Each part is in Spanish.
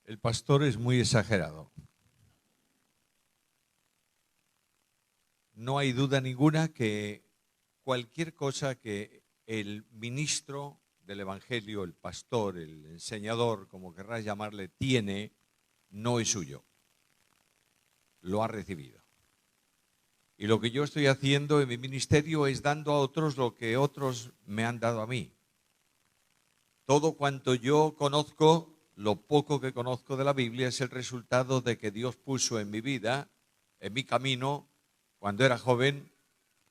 El pastor es muy exagerado. No hay duda ninguna que cualquier cosa que el ministro del Evangelio, el pastor, el enseñador, como querrás llamarle, tiene, no es suyo. Lo ha recibido. Y lo que yo estoy haciendo en mi ministerio es dando a otros lo que otros me han dado a mí. Todo cuanto yo conozco, lo poco que conozco de la Biblia, es el resultado de que Dios puso en mi vida, en mi camino, cuando era joven,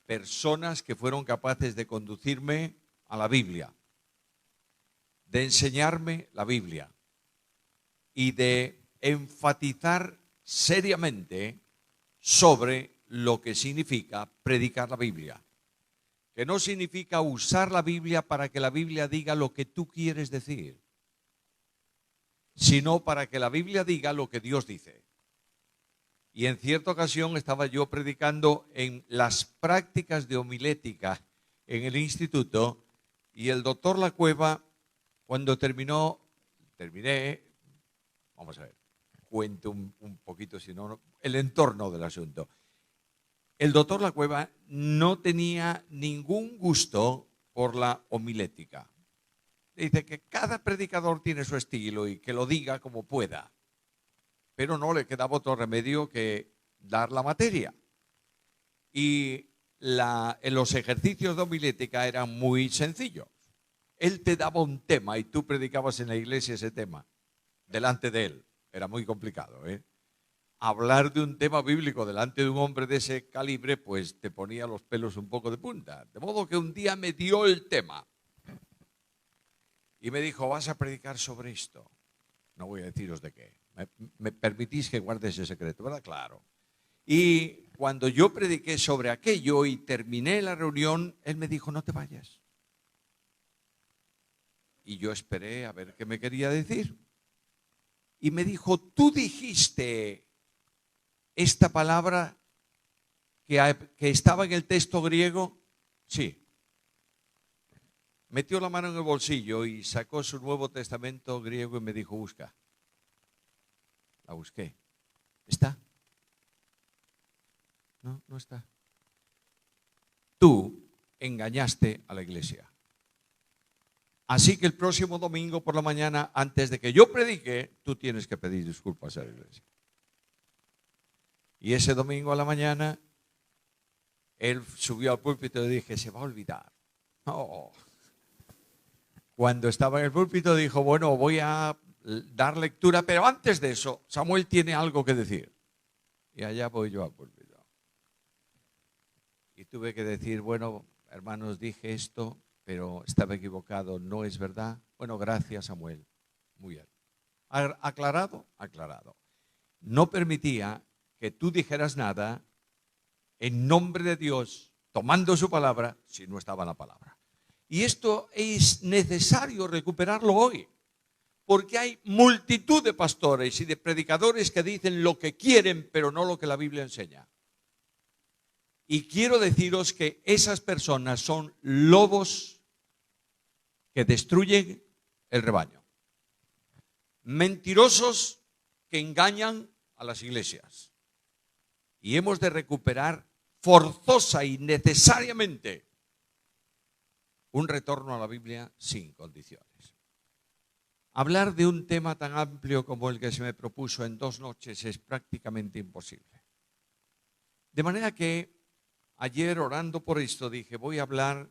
personas que fueron capaces de conducirme a la Biblia, de enseñarme la Biblia y de enfatizar seriamente sobre lo que significa predicar la Biblia. Que no significa usar la Biblia para que la Biblia diga lo que tú quieres decir, sino para que la Biblia diga lo que Dios dice. Y en cierta ocasión estaba yo predicando en las prácticas de homilética en el instituto y el doctor Lacueva, cuando terminé, vamos a ver, cuento un poquito, si no, el entorno del asunto. El doctor Lacueva no tenía ningún gusto por la homilética. Dice que cada predicador tiene su estilo y que lo diga como pueda. Pero no le quedaba otro remedio que dar la materia. Y en los ejercicios de homilética eran muy sencillos. Él te daba un tema y tú predicabas en la iglesia ese tema, delante de él. Era muy complicado, ¿eh? Hablar de un tema bíblico delante de un hombre de ese calibre, pues te ponía los pelos un poco de punta. De modo que un día me dio el tema y me dijo, vas a predicar sobre esto. No voy a deciros de qué. ¿Me permitís que guarde ese secreto, verdad? Claro. Y cuando yo prediqué sobre aquello y terminé la reunión, él me dijo, no te vayas. Y yo esperé a ver qué me quería decir. Y me dijo, tú dijiste esta palabra que estaba en el texto griego. Sí. Metió la mano en el bolsillo y sacó su Nuevo Testamento griego y me dijo, busca. La busqué. ¿Está? No, no está. Tú engañaste a la iglesia. Así que el próximo domingo por la mañana, antes de que yo predique, tú tienes que pedir disculpas a la iglesia. Y ese domingo a la mañana, él subió al púlpito y dije, se va a olvidar. Oh. Cuando estaba en el púlpito dijo, bueno, voy a dar lectura, pero antes de eso, Samuel tiene algo que decir. Y allá voy yo al púlpito. Y tuve que decir, bueno, hermanos, dije esto, pero estaba equivocado, no es verdad. Bueno, gracias, Samuel. Muy bien. ¿Aclarado? Aclarado. No permitía que tú dijeras nada en nombre de Dios, tomando su palabra, si no estaba la palabra. Y esto es necesario recuperarlo hoy, porque hay multitud de pastores y de predicadores que dicen lo que quieren, pero no lo que la Biblia enseña. Y quiero deciros que esas personas son lobos que destruyen el rebaño. Mentirosos que engañan a las iglesias. Y hemos de recuperar forzosa y necesariamente un retorno a la Biblia sin condiciones. Hablar de un tema tan amplio como el que se me propuso en 2 noches es prácticamente imposible. De manera que ayer, orando por esto, dije, voy a hablar,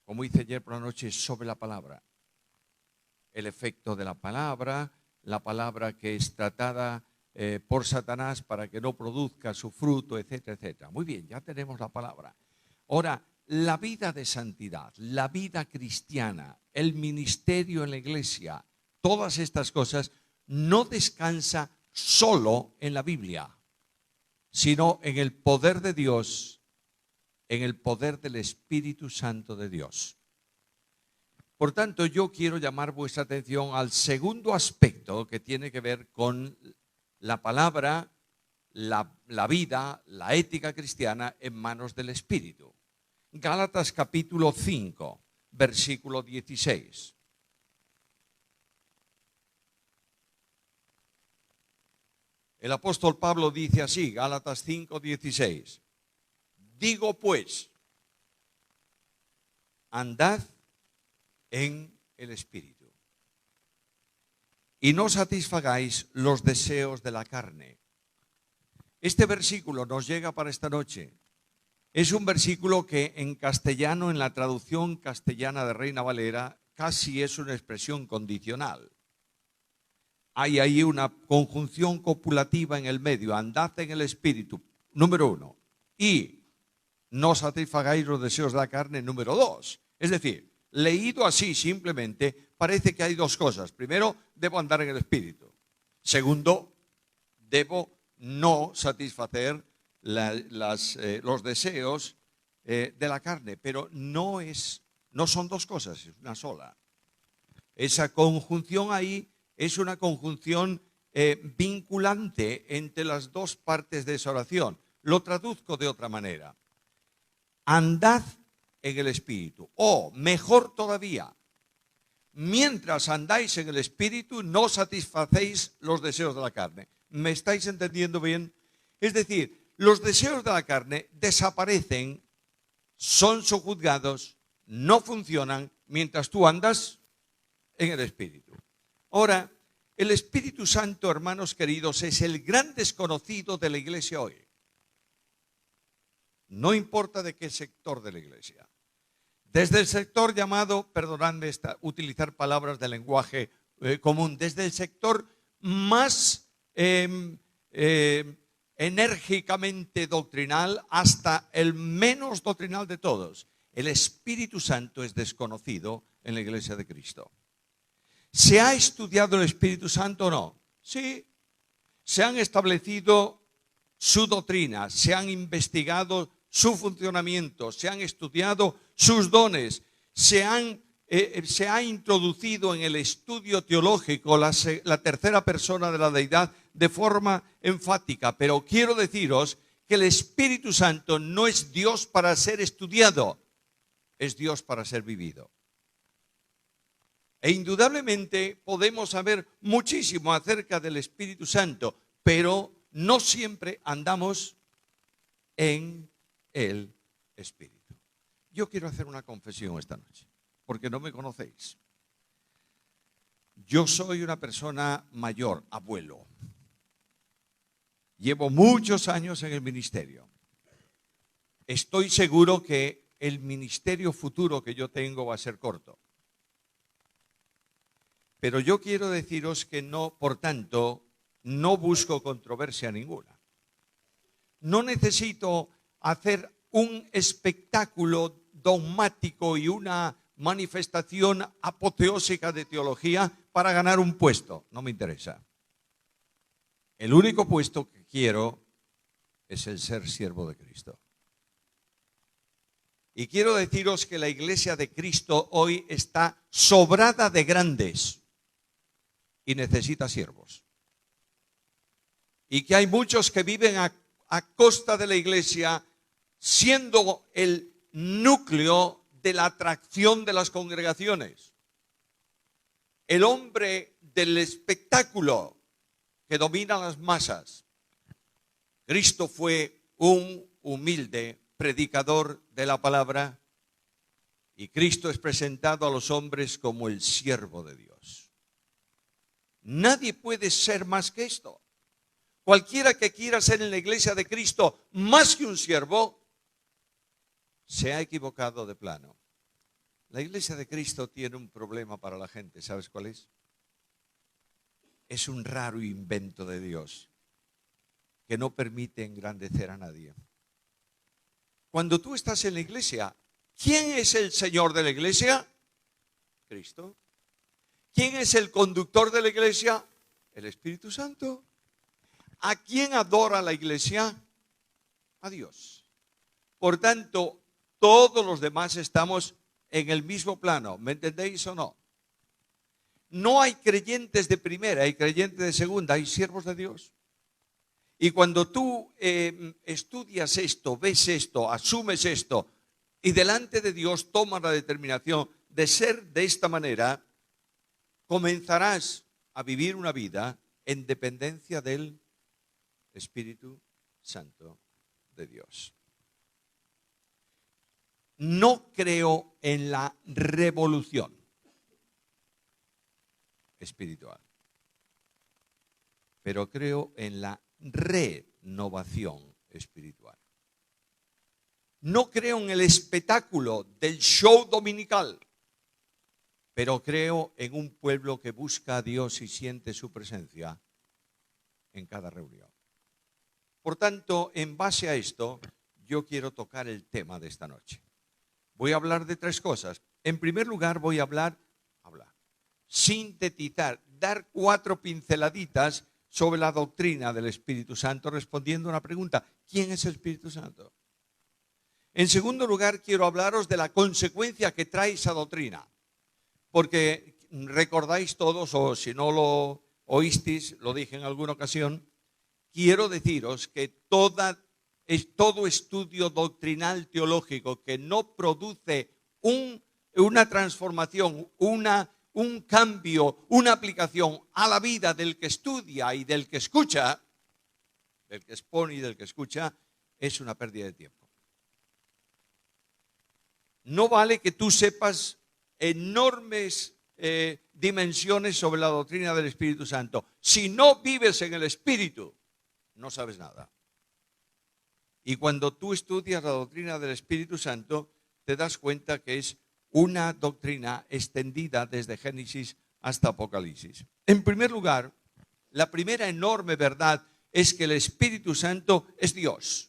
como hice ayer por la noche, sobre la palabra. El efecto de la palabra que es tratada por Satanás para que no produzca su fruto, etcétera, etcétera. Muy bien, ya tenemos la palabra. Ahora, la vida de santidad, la vida cristiana, el ministerio en la iglesia, todas estas cosas no descansa solo en la Biblia, sino en el poder de Dios, en el poder del Espíritu Santo de Dios. Por tanto, yo quiero llamar vuestra atención al segundo aspecto que tiene que ver con la palabra, la vida, la ética cristiana en manos del Espíritu. Gálatas capítulo 5, versículo 16. El apóstol Pablo dice así, Gálatas 5:16. Digo pues, andad en el Espíritu y no satisfagáis los deseos de la carne. Este versículo nos llega para esta noche. Es un versículo que en castellano, en la traducción castellana de Reina Valera, casi es una expresión condicional. Hay ahí una conjunción copulativa en el medio. Andad en el Espíritu, número 1. Y no satisfagáis los deseos de la carne, número 2. Es decir, leído así simplemente, parece que hay dos cosas. Primero, debo andar en el Espíritu. Segundo, debo no satisfacer los deseos de la carne. Pero no son dos cosas, es una sola. Esa conjunción ahí es una conjunción vinculante entre las dos partes de esa oración. Lo traduzco de otra manera. Andad en el Espíritu. O, mejor todavía, mientras andáis en el Espíritu, no satisfacéis los deseos de la carne. ¿Me estáis entendiendo bien? Es decir, los deseos de la carne desaparecen, son sojuzgados, no funcionan, mientras tú andas en el Espíritu. Ahora, el Espíritu Santo, hermanos queridos, es el gran desconocido de la iglesia hoy. No importa de qué sector de la iglesia. Desde el sector llamado, perdonadme utilizar palabras de lenguaje común, desde el sector más enérgicamente doctrinal hasta el menos doctrinal de todos. El Espíritu Santo es desconocido en la iglesia de Cristo. ¿Se ha estudiado el Espíritu Santo o no? Sí. Se han establecido su doctrina, se han investigado su funcionamiento, se han estudiado sus dones, se ha introducido en el estudio teológico la tercera persona de la deidad de forma enfática. Pero quiero deciros que el Espíritu Santo no es Dios para ser estudiado, es Dios para ser vivido. E indudablemente podemos saber muchísimo acerca del Espíritu Santo, pero no siempre andamos en el Espíritu. Yo quiero hacer una confesión esta noche, porque no me conocéis. Yo soy una persona mayor, abuelo. Llevo muchos años en el ministerio. Estoy seguro que el ministerio futuro que yo tengo va a ser corto. Pero yo quiero deciros que no, por tanto, no busco controversia ninguna. No necesito hacer un espectáculo dogmático y una manifestación apoteósica de teología para ganar un puesto. No me interesa. El único puesto que quiero es el ser siervo de Cristo. Y quiero deciros que la iglesia de Cristo hoy está sobrada de grandes y necesita siervos. Y que hay muchos que viven a costa de la iglesia, siendo el núcleo de la atracción de las congregaciones. El hombre del espectáculo que domina las masas. Cristo fue un humilde predicador de la palabra y Cristo es presentado a los hombres como el siervo de Dios. Nadie puede ser más que esto. Cualquiera que quiera ser en la iglesia de Cristo más que un siervo, se ha equivocado de plano. La iglesia de Cristo tiene un problema para la gente, ¿sabes cuál es? Es un raro invento de Dios que no permite engrandecer a nadie. Cuando tú estás en la iglesia, ¿quién es el Señor de la iglesia? Cristo. ¿Quién es el conductor de la iglesia? El Espíritu Santo. ¿A quién adora la iglesia? A Dios. Por tanto, todos los demás estamos en el mismo plano. ¿Me entendéis o no? No hay creyentes de primera, hay creyentes de segunda, hay siervos de Dios. Y cuando tú estudias esto, ves esto, asumes esto, y delante de Dios tomas la determinación de ser de esta manera, comenzarás a vivir una vida en dependencia del Espíritu Santo de Dios. No creo en la revolución espiritual, pero creo en la renovación espiritual. No creo en el espectáculo del show dominical, pero creo en un pueblo que busca a Dios y siente su presencia en cada reunión. Por tanto, en base a esto, yo quiero tocar el tema de esta noche. Voy a hablar de tres cosas. En primer lugar, voy a hablar, sintetizar, dar 4 pinceladitas sobre la doctrina del Espíritu Santo, respondiendo a una pregunta: ¿quién es el Espíritu Santo? En segundo lugar, quiero hablaros de la consecuencia que trae esa doctrina, porque recordáis todos, o si no lo oísteis, lo dije en alguna ocasión, quiero deciros que todo estudio doctrinal teológico que no produce una transformación, un cambio, una aplicación a la vida del que estudia y del que escucha, del que expone y del que escucha, es una pérdida de tiempo. No vale que tú sepas enormes dimensiones sobre la doctrina del Espíritu Santo. Si no vives en el Espíritu, no sabes nada. Y cuando tú estudias la doctrina del Espíritu Santo, te das cuenta que es una doctrina extendida desde Génesis hasta Apocalipsis. En primer lugar, la primera enorme verdad es que el Espíritu Santo es Dios.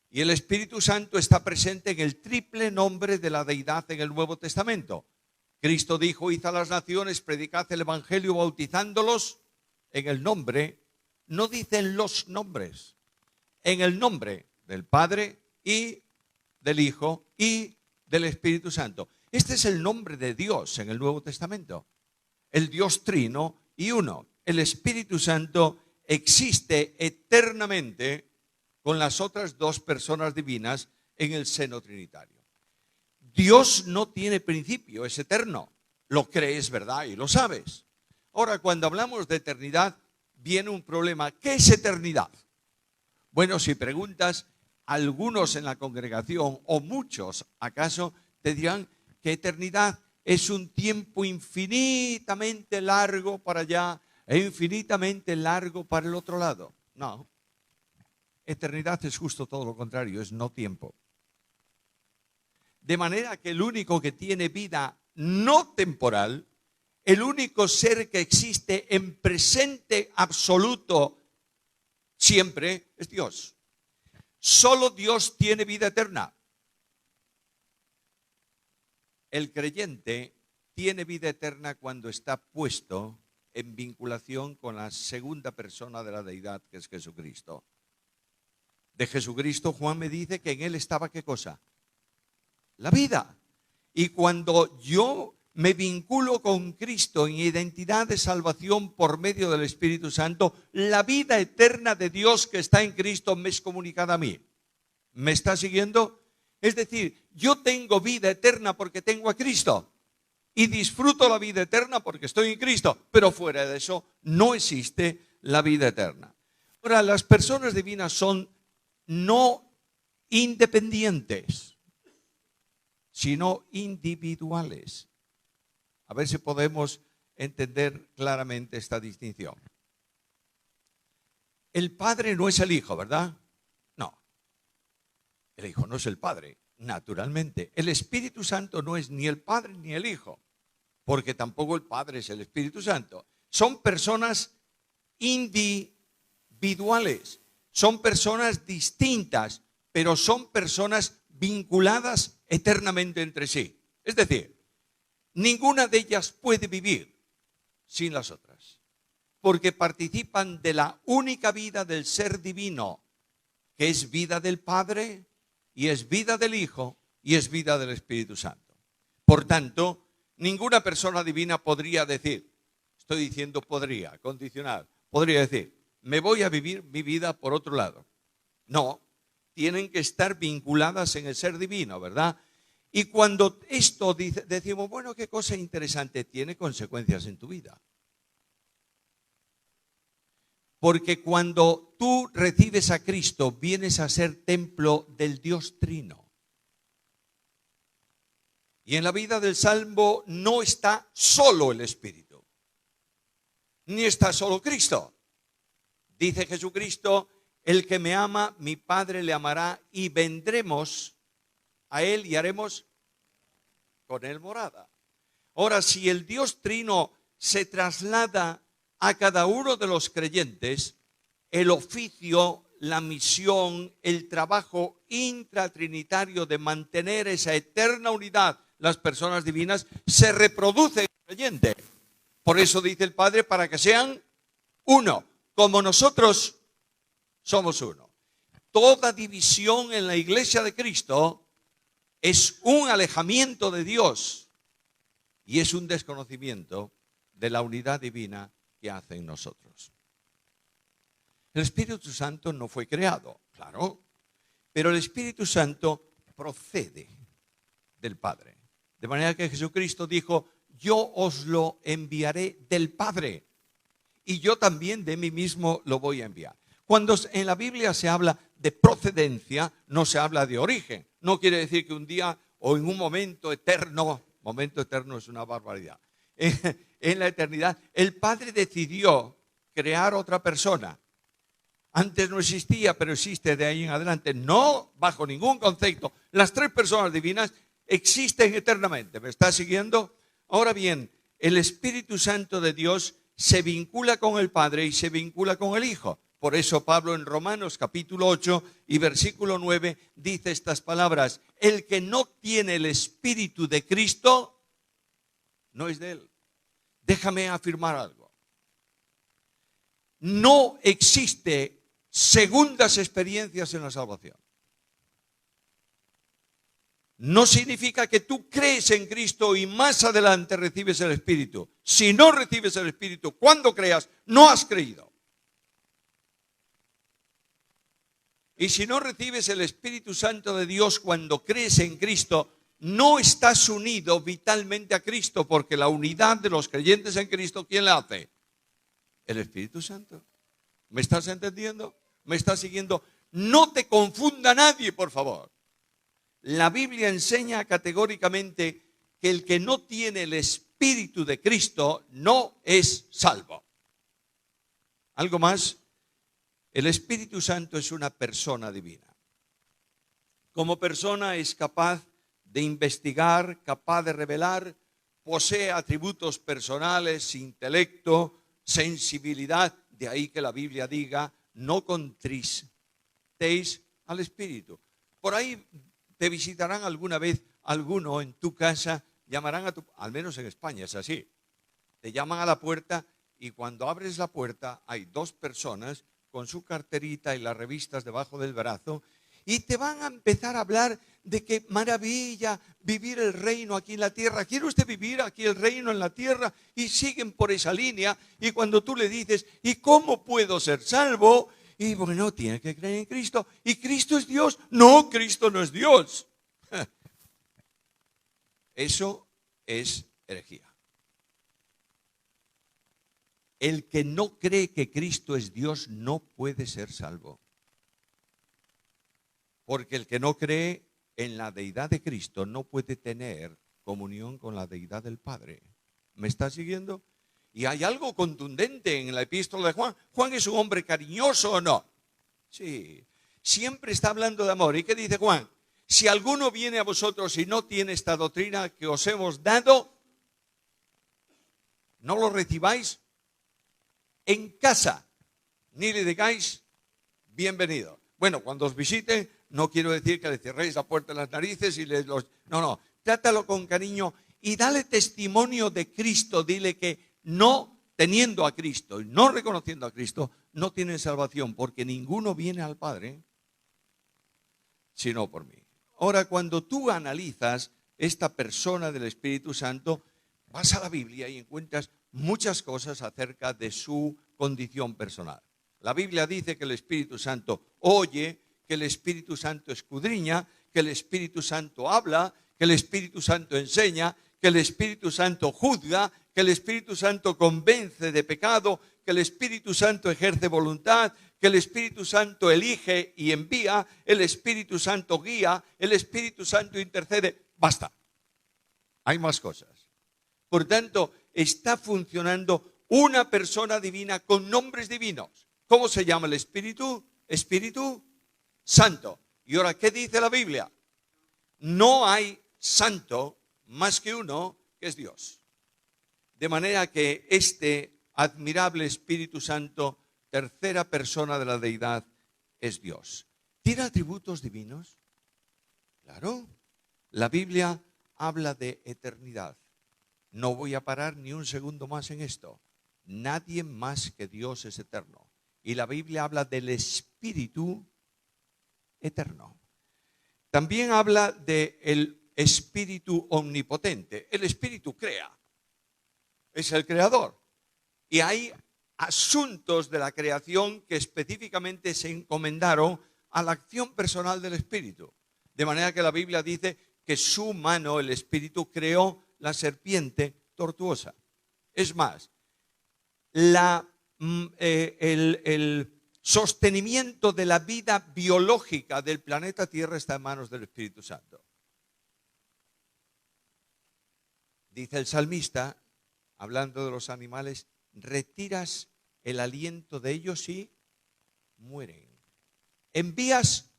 Y el Espíritu Santo está presente en el triple nombre de la deidad en el Nuevo Testamento. Cristo dijo: id a las naciones, predicad el Evangelio bautizándolos en el nombre, no dicen los nombres, en el nombre del Padre y del Hijo y del Espíritu Santo. Este es el nombre de Dios en el Nuevo Testamento. El Dios trino y uno. El Espíritu Santo existe eternamente con las otras 2 personas divinas en el seno trinitario. Dios no tiene principio, es eterno. Lo crees, ¿verdad? Y lo sabes. Ahora, cuando hablamos de eternidad, viene un problema. ¿Qué es eternidad? Bueno, si preguntas a algunos en la congregación, o muchos acaso, te dirán que eternidad es un tiempo infinitamente largo para allá e infinitamente largo para el otro lado. No. Eternidad es justo todo lo contrario, es no tiempo. De manera que el único que tiene vida no temporal, el único ser que existe en presente absoluto siempre, es Dios. Solo Dios tiene vida eterna. El creyente tiene vida eterna cuando está puesto en vinculación con la segunda persona de la deidad, que es Jesucristo. De Jesucristo, Juan me dice que en él estaba, ¿qué cosa? La vida. Y cuando yo me vinculo con Cristo en identidad de salvación por medio del Espíritu Santo, la vida eterna de Dios que está en Cristo me es comunicada a mí. ¿Me está siguiendo? Es decir, yo tengo vida eterna porque tengo a Cristo y disfruto la vida eterna porque estoy en Cristo, pero fuera de eso no existe la vida eterna. Ahora, las personas divinas son no independientes, sino individuales. A ver si podemos entender claramente esta distinción. El Padre no es el Hijo, ¿verdad? No. El Hijo no es el Padre, naturalmente. El Espíritu Santo no es ni el Padre ni el Hijo, porque tampoco el Padre es el Espíritu Santo. Son personas individuales. Son personas distintas, pero son personas vinculadas eternamente entre sí. Es decir, ninguna de ellas puede vivir sin las otras, porque participan de la única vida del ser divino, que es vida del Padre, y es vida del Hijo, y es vida del Espíritu Santo. Por tanto, ninguna persona divina podría decir, estoy diciendo podría, condicional, podría decir, me voy a vivir mi vida por otro lado. No, tienen que estar vinculadas en el ser divino, ¿verdad? Y cuando esto decimos, bueno, qué cosa interesante, tiene consecuencias en tu vida. Porque cuando tú recibes a Cristo, vienes a ser templo del Dios Trino. Y en la vida del salvo no está solo el Espíritu, ni está solo Cristo. Dice Jesucristo, el que me ama, mi Padre le amará y vendremos a él y haremos con él morada. Ahora, si el Dios Trino se traslada a cada uno de los creyentes, el oficio, la misión, el trabajo intratrinitario de mantener esa eterna unidad, las personas divinas, se reproduce en el creyente. Por eso dice el Padre, para que sean uno, como nosotros somos uno. Toda división en la iglesia de Cristo es un alejamiento de Dios y es un desconocimiento de la unidad divina que hace en nosotros. El Espíritu Santo no fue creado, claro, pero el Espíritu Santo procede del Padre. De manera que Jesucristo dijo, yo os lo enviaré del Padre y yo también de mí mismo lo voy a enviar. Cuando en la Biblia se habla de procedencia, no se habla de origen. No quiere decir que un día o en un momento eterno es una barbaridad. En la eternidad, el Padre decidió crear otra persona. Antes no existía, pero existe de ahí en adelante. No bajo ningún concepto. Las tres personas divinas existen eternamente. ¿Me está siguiendo? Ahora bien, el Espíritu Santo de Dios se vincula con el Padre y se vincula con el Hijo. Por eso Pablo en Romanos capítulo 8 y versículo 9 dice estas palabras: el que no tiene el Espíritu de Cristo no es de él. Déjame afirmar algo. No existe segundas experiencias en la salvación. No significa que tú crees en Cristo y más adelante recibes el Espíritu. Si no recibes el Espíritu cuando creas, no has creído. Y si no recibes el Espíritu Santo de Dios cuando crees en Cristo, no estás unido vitalmente a Cristo, porque la unidad de los creyentes en Cristo, ¿quién la hace? El Espíritu Santo. ¿Me estás entendiendo? ¿Me estás siguiendo? No te confunda nadie, por favor. La Biblia enseña categóricamente que el que no tiene el Espíritu de Cristo no es salvo. ¿Algo más? El Espíritu Santo es una persona divina. Como persona es capaz de investigar, capaz de revelar, posee atributos personales, intelecto, sensibilidad. De ahí que la Biblia diga, no contristéis al Espíritu. Por ahí te visitarán alguna vez alguno en tu casa, llamarán a tu, al menos en España es así, te llaman a la puerta y cuando abres la puerta hay dos personas con su carterita y las revistas debajo del brazo y te van a empezar a hablar de qué maravilla vivir el reino aquí en la tierra. ¿Quiere usted vivir aquí el reino en la tierra? Y siguen por esa línea y cuando tú le dices, ¿y cómo puedo ser salvo? Y bueno, tiene que creer en Cristo. ¿Y Cristo es Dios? No, Cristo no es Dios. Eso es herejía. El que no cree que Cristo es Dios no puede ser salvo. Porque el que no cree en la deidad de Cristo no puede tener comunión con la deidad del Padre. ¿Me está siguiendo? Y hay algo contundente en la epístola de Juan. ¿Juan es un hombre cariñoso o no? Sí, siempre está hablando de amor. ¿Y qué dice Juan? Si alguno viene a vosotros y no tiene esta doctrina que os hemos dado, no lo recibáis en casa, ni le digáis bienvenido. Bueno, cuando os visite, no quiero decir que le cerréis la puerta en las narices y no, trátalo con cariño y dale testimonio de Cristo. Dile que no teniendo a Cristo y no reconociendo a Cristo, no tienen salvación, porque ninguno viene al Padre sino por mí. Ahora, cuando tú analizas esta persona del Espíritu Santo, vas a la Biblia y encuentras muchas cosas acerca de su condición personal. La Biblia dice que el Espíritu Santo oye, que el Espíritu Santo escudriña, que el Espíritu Santo habla, que el Espíritu Santo enseña, que el Espíritu Santo juzga, que el Espíritu Santo convence de pecado, que el Espíritu Santo ejerce voluntad, que el Espíritu Santo elige y envía, el Espíritu Santo guía, el Espíritu Santo intercede. Basta. Hay más cosas. Por tanto, está funcionando una persona divina con nombres divinos. ¿Cómo se llama el Espíritu? Espíritu Santo. Y ahora, ¿qué dice la Biblia? No hay santo más que uno, que es Dios. De manera que este admirable Espíritu Santo, tercera persona de la deidad, es Dios. ¿Tiene atributos divinos? Claro. La Biblia habla de eternidad. No voy a parar ni un segundo más en esto. Nadie más que Dios es eterno. Y la Biblia habla del Espíritu eterno. También habla del Espíritu omnipotente. El Espíritu crea. Es el creador. Y hay asuntos de la creación que específicamente se encomendaron a la acción personal del Espíritu. De manera que la Biblia dice que su mano, el Espíritu, creó la serpiente tortuosa. Es más, el sostenimiento de la vida biológica del planeta Tierra está en manos del Espíritu Santo. Dice el salmista, hablando de los animales, retiras el aliento de ellos y mueren. Envías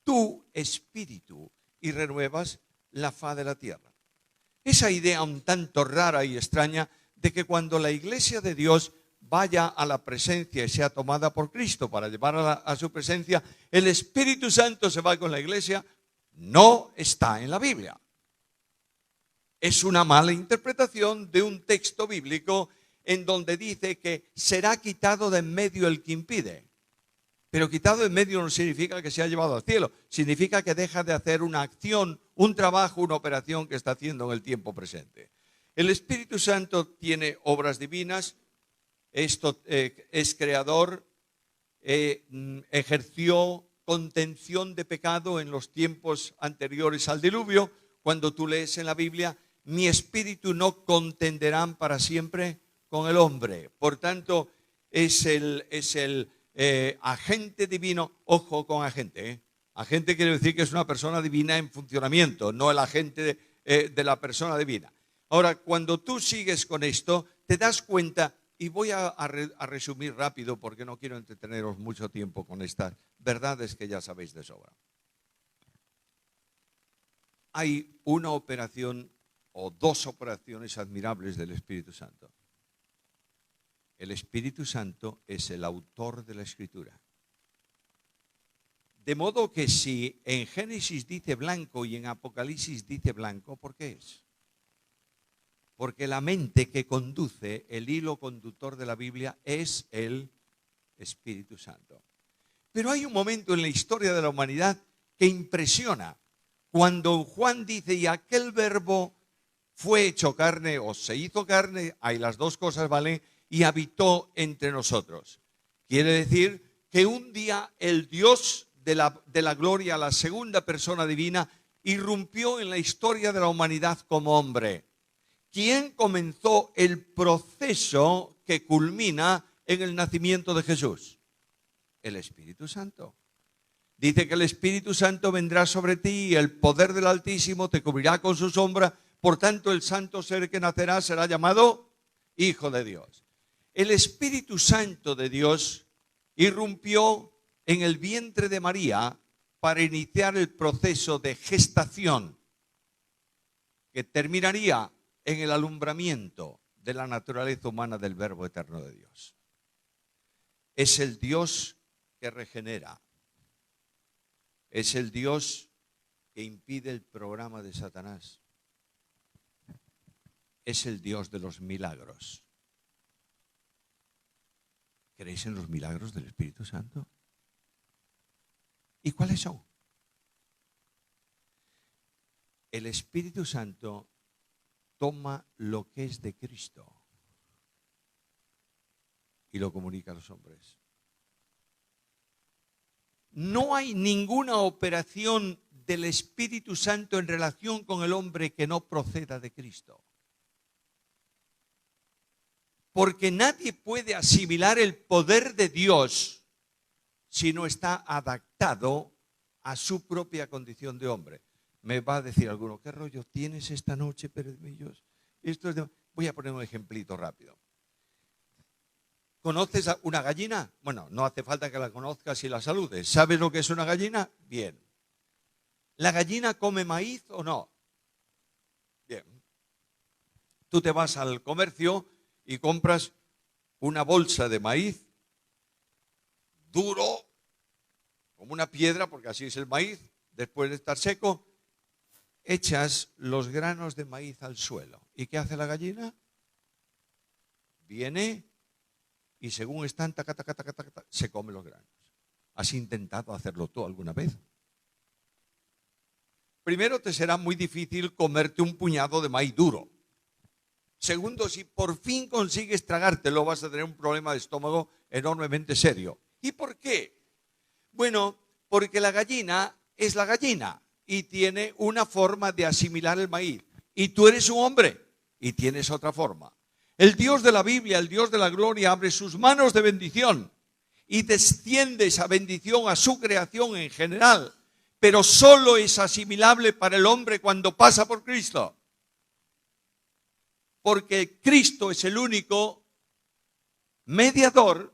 tu espíritu y renuevas la faz de la tierra. Esa idea un tanto rara y extraña de que cuando la iglesia de Dios vaya a la presencia y sea tomada por Cristo para llevarla a su presencia, el Espíritu Santo se va con la iglesia, no está en la Biblia. Es una mala interpretación de un texto bíblico en donde dice que será quitado de en medio el que impide. Pero quitado de en medio no significa que se ha llevado al cielo, significa que deja de hacer una acción, un trabajo, una operación que está haciendo en el tiempo presente. El Espíritu Santo tiene obras divinas, es creador, ejerció contención de pecado en los tiempos anteriores al diluvio. Cuando tú lees en la Biblia, mi espíritu no contenderán para siempre con el hombre. Por tanto, es el agente divino. Ojo con agente. Agente quiere decir que es una persona divina en funcionamiento, no el agente de la persona divina. Ahora, cuando tú sigues con esto, te das cuenta, y voy a resumir rápido porque no quiero entreteneros mucho tiempo con estas verdades que ya sabéis de sobra. Hay una operación o dos operaciones admirables del Espíritu Santo. El Espíritu Santo es el autor de la Escritura. De modo que si en Génesis dice blanco y en Apocalipsis dice blanco, ¿por qué es? Porque la mente que conduce, el hilo conductor de la Biblia, es el Espíritu Santo. Pero hay un momento en la historia de la humanidad que impresiona. Cuando Juan dice, y aquel verbo fue hecho carne o se hizo carne, hay las dos cosas, ¿vale? Y habitó entre nosotros. Quiere decir que un día el Dios de la gloria, la segunda persona divina, irrumpió en la historia de la humanidad como hombre. ¿Quién comenzó el proceso que culmina en el nacimiento de Jesús? El Espíritu Santo. Dice que el Espíritu Santo vendrá sobre ti y el poder del Altísimo te cubrirá con su sombra. Por tanto, el santo ser que nacerá será llamado Hijo de Dios. El Espíritu Santo de Dios irrumpió en el vientre de María para iniciar el proceso de gestación que terminaría en el alumbramiento de la naturaleza humana del Verbo eterno de Dios. Es el Dios que regenera. Es el Dios que impide el programa de Satanás. Es el Dios de los milagros. ¿Creéis en los milagros del Espíritu Santo? ¿Y cuáles son? El Espíritu Santo toma lo que es de Cristo y lo comunica a los hombres. No hay ninguna operación del Espíritu Santo en relación con el hombre que no proceda de Cristo. Porque nadie puede asimilar el poder de Dios si no está adaptado a su propia condición de hombre. Me va a decir alguno, ¿qué rollo tienes esta noche, Pérez Millos? Esto es de... Voy a poner un ejemplito rápido. ¿Conoces a una gallina? Bueno, no hace falta que la conozcas y la saludes. ¿Sabes lo que es una gallina? Bien. ¿La gallina come maíz o no? Bien. Tú te vas al comercio y compras una bolsa de maíz duro, como una piedra, porque así es el maíz, después de estar seco, echas los granos de maíz al suelo. ¿Y qué hace la gallina? Viene y según están, taca, taca, taca, taca, se come los granos. ¿Has intentado hacerlo tú alguna vez? Primero, te será muy difícil comerte un puñado de maíz duro. Segundo, si por fin consigues tragártelo, vas a tener un problema de estómago enormemente serio. ¿Y por qué? Bueno, porque la gallina es la gallina y tiene una forma de asimilar el maíz. Y tú eres un hombre y tienes otra forma. El Dios de la Biblia, el Dios de la gloria, abre sus manos de bendición y desciende esa bendición a su creación en general, pero solo es asimilable para el hombre cuando pasa por Cristo. Porque Cristo es el único mediador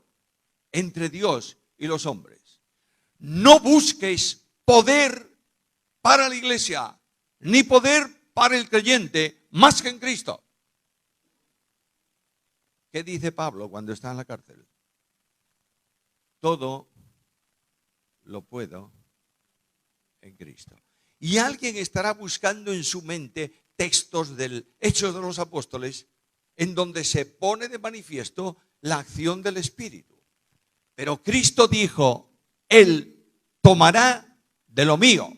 entre Dios y los hombres. No busques poder para la iglesia, ni poder para el creyente, más que en Cristo. ¿Qué dice Pablo cuando está en la cárcel? Todo lo puedo en Cristo. Y alguien estará buscando en su mente textos del Hechos de los Apóstoles en donde se pone de manifiesto la acción del Espíritu. Pero Cristo dijo, Él tomará de lo mío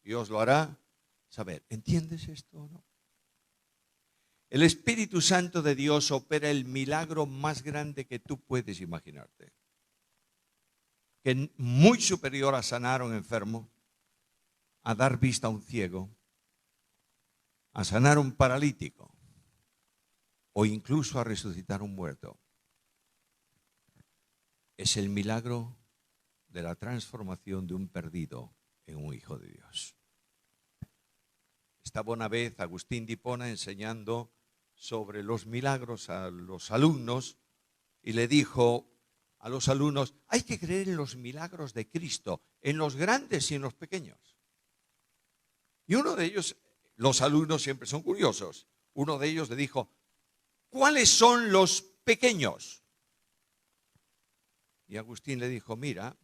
y os lo hará saber. ¿Entiendes esto o no? El Espíritu Santo de Dios opera el milagro más grande que tú puedes imaginarte. Que es muy superior a sanar a un enfermo, a dar vista a un ciego, a sanar a un paralítico o incluso a resucitar a un muerto. Es el milagro de la transformación de un perdido en un hijo de Dios. Estaba una vez Agustín de Hipona enseñando sobre los milagros a los alumnos y le dijo a los alumnos, hay que creer en los milagros de Cristo, en los grandes y en los pequeños. Y uno de ellos, los alumnos siempre son curiosos, uno de ellos le dijo, ¿cuáles son los pequeños? Y Agustín le dijo, mira,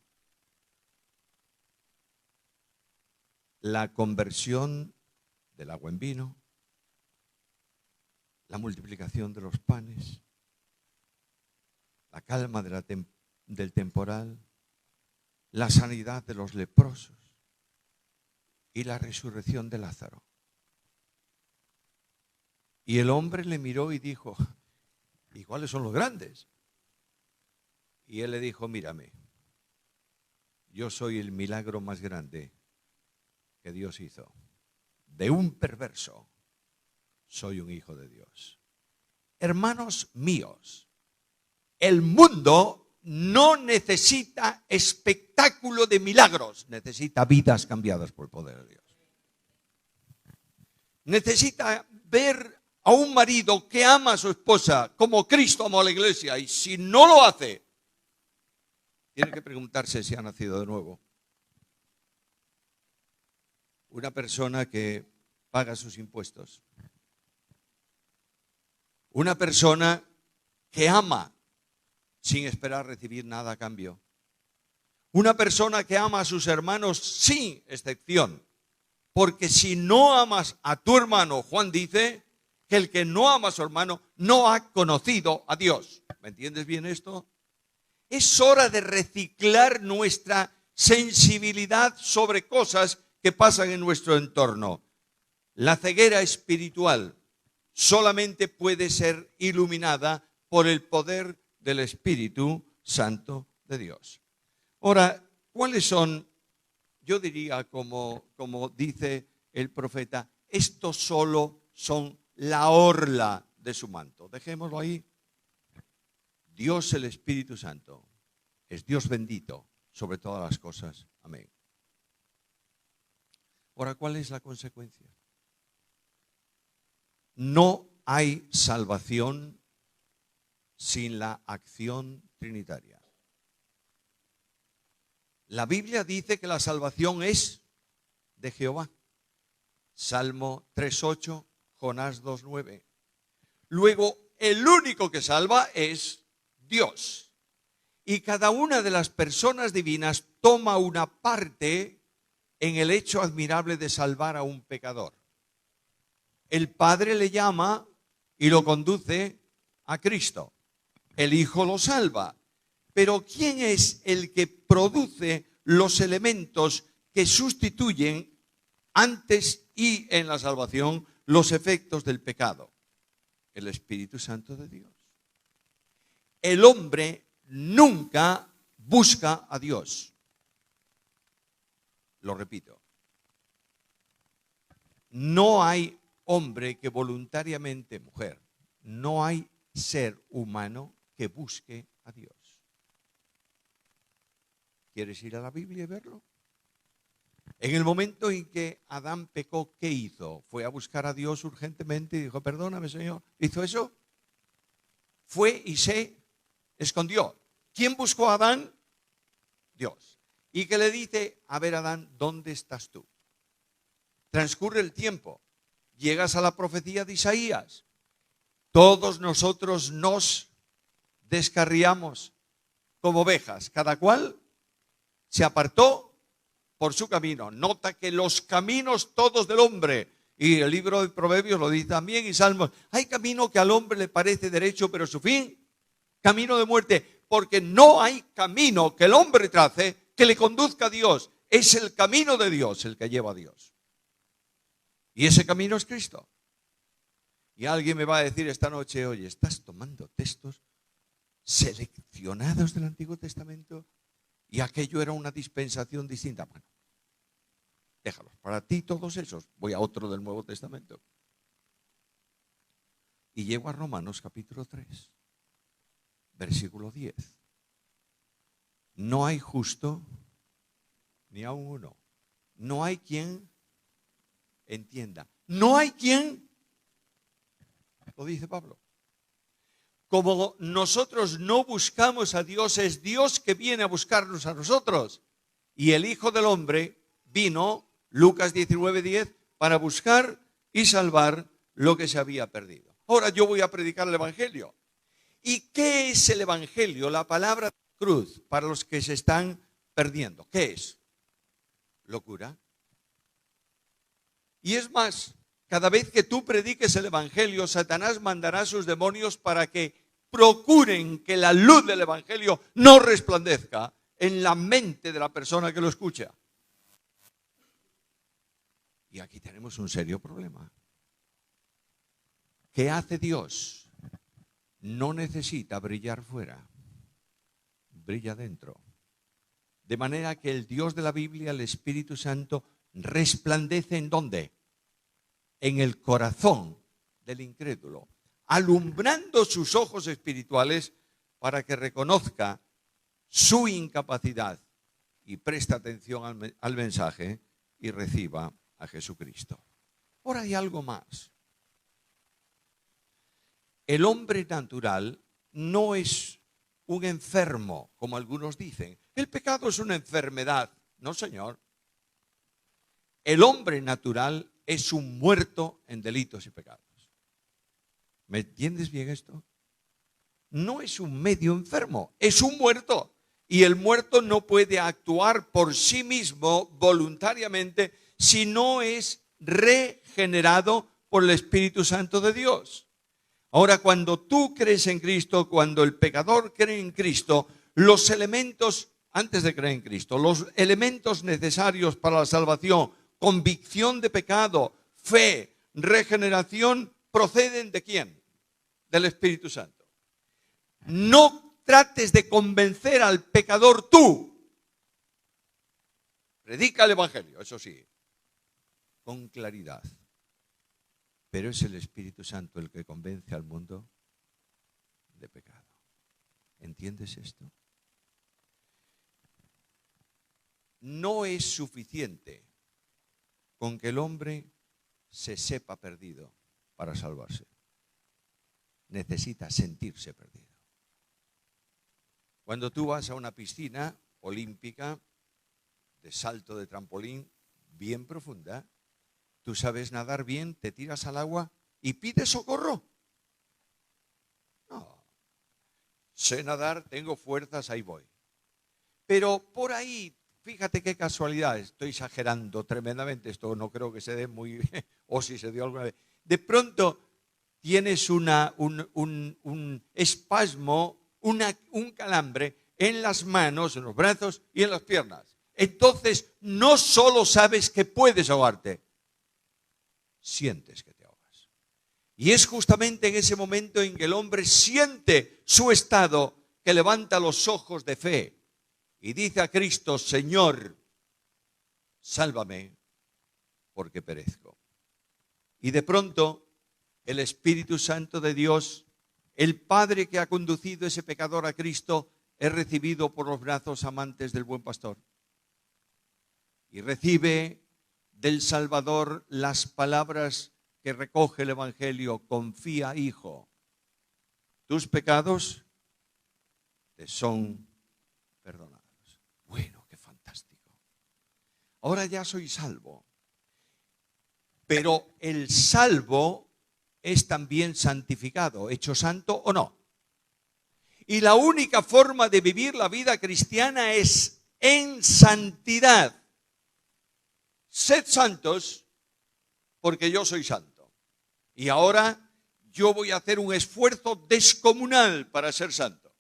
la conversión del agua en vino, la multiplicación de los panes, la calma del temporal, la sanidad de los leprosos y la resurrección de Lázaro. Y el hombre le miró y dijo, ¿y cuáles son los grandes? Y él le dijo, mírame, yo soy el milagro más grande que Dios hizo. De un perverso soy un hijo de Dios. Hermanos míos, el mundo no necesita espectáculo de milagros, necesita vidas cambiadas por el poder de Dios. Necesita ver a un marido que ama a su esposa como Cristo amó a la iglesia, y si no lo hace, tiene que preguntarse si ha nacido de nuevo. Una persona que paga sus impuestos. Una persona que ama sin esperar recibir nada a cambio. Una persona que ama a sus hermanos sin excepción. Porque si no amas a tu hermano, Juan dice que el que no ama a su hermano no ha conocido a Dios. ¿Me entiendes bien esto? Es hora de reciclar nuestra sensibilidad sobre cosas que pasan en nuestro entorno. La ceguera espiritual solamente puede ser iluminada por el poder del Espíritu Santo de Dios. Ahora, ¿cuáles son? Yo diría, como dice el profeta, estos solo son la orla de su manto. Dejémoslo ahí. Dios el Espíritu Santo es Dios bendito sobre todas las cosas. Amén. Ahora, ¿cuál es la consecuencia? No hay salvación sin la acción trinitaria. La Biblia dice que la salvación es de Jehová. Salmo 3:8, Jonás 2:9. Luego, el único que salva es Dios. Y cada una de las personas divinas toma una parte en el hecho admirable de salvar a un pecador. El Padre le llama y lo conduce a Cristo. El Hijo lo salva. Pero ¿quién es el que produce los elementos que sustituyen antes y en la salvación los efectos del pecado? El Espíritu Santo de Dios. El hombre nunca busca a Dios. Lo repito. No hay hombre que voluntariamente, mujer, no hay ser humano que busque a Dios. ¿Quieres ir a la Biblia y verlo? En el momento en que Adán pecó, ¿qué hizo? Fue a buscar a Dios urgentemente y dijo, perdóname, Señor. ¿Hizo eso? Fue y se escondió. ¿Quién buscó a Adán? Dios. Y que le dice, a ver, Adán, ¿dónde estás tú? Transcurre el tiempo. Llegas a la profecía de Isaías. Todos nosotros nos descarriamos como ovejas. Cada cual se apartó por su camino. Nota que los caminos todos del hombre, y el libro de Proverbios lo dice también, y Salmos, hay camino que al hombre le parece derecho, pero su fin, camino de muerte, porque no hay camino que el hombre trace que le conduzca a Dios. Es el camino de Dios el que lleva a Dios. Y ese camino es Cristo. Y alguien me va a decir esta noche, oye, ¿estás tomando textos seleccionados del Antiguo Testamento? Y aquello era una dispensación distinta. Bueno, déjalos. Para ti todos esos. Voy a otro del Nuevo Testamento. Y llego a Romanos capítulo 3, versículo 10. No hay justo ni aun uno. No hay quien entienda. No hay quien, lo dice Pablo. Como nosotros no buscamos a Dios, es Dios que viene a buscarnos a nosotros. Y el Hijo del Hombre vino, Lucas 19:10, para buscar y salvar lo que se había perdido. Ahora yo voy a predicar el Evangelio. ¿Y qué es el Evangelio? La palabra cruz para los que se están perdiendo. ¿Qué es? Locura. Y es más, cada vez que tú prediques el Evangelio, Satanás mandará a sus demonios para que procuren que la luz del Evangelio no resplandezca en la mente de la persona que lo escucha. Y aquí tenemos un serio problema. ¿Qué hace Dios? No necesita brillar fuera, brilla dentro. De manera que el Dios de la Biblia, el Espíritu Santo, resplandece ¿en dónde? En el corazón del incrédulo, alumbrando sus ojos espirituales para que reconozca su incapacidad y preste atención al mensaje y reciba a Jesucristo. Ahora hay algo más. El hombre natural no es un enfermo, como algunos dicen. El pecado es una enfermedad. No, señor. El hombre natural es un muerto en delitos y pecados. ¿Me entiendes bien esto? No es un medio enfermo, es un muerto. Y el muerto no puede actuar por sí mismo voluntariamente si no es regenerado por el Espíritu Santo de Dios. Ahora, cuando tú crees en Cristo, cuando el pecador cree en Cristo, los elementos, antes de creer en Cristo, los elementos necesarios para la salvación, convicción de pecado, fe, regeneración, proceden ¿de quién? Del Espíritu Santo. No trates de convencer al pecador tú. Predica el Evangelio, eso sí, con claridad. Pero es el Espíritu Santo el que convence al mundo de pecado. ¿Entiendes esto? No es suficiente con que el hombre se sepa perdido para salvarse. Necesita sentirse perdido. Cuando tú vas a una piscina olímpica de salto de trampolín bien profunda, tú sabes nadar bien, te tiras al agua y pides socorro. No. Sé nadar, tengo fuerzas, ahí voy. Pero por ahí, fíjate qué casualidad, estoy exagerando tremendamente, esto no creo que se dé muy bien, o si se dio alguna vez. De pronto tienes un espasmo, un calambre en las manos, en los brazos y en las piernas. Entonces no solo sabes que puedes ahogarte, sientes que te ahogas. Y es justamente en ese momento en que el hombre siente su estado que levanta los ojos de fe y dice a Cristo: Señor, sálvame porque perezco. Y de pronto el Espíritu Santo de Dios, el Padre que ha conducido ese pecador a Cristo, es recibido por los brazos amantes del buen pastor. Y recibe del Salvador las palabras que recoge el Evangelio: confía, hijo, tus pecados te son perdonados. Bueno, qué fantástico. Ahora ya soy salvo. Pero el salvo es también santificado, hecho santo o no. Y la única forma de vivir la vida cristiana es en santidad. Sed santos porque yo soy santo. Y ahora yo voy a hacer un esfuerzo descomunal para ser santo.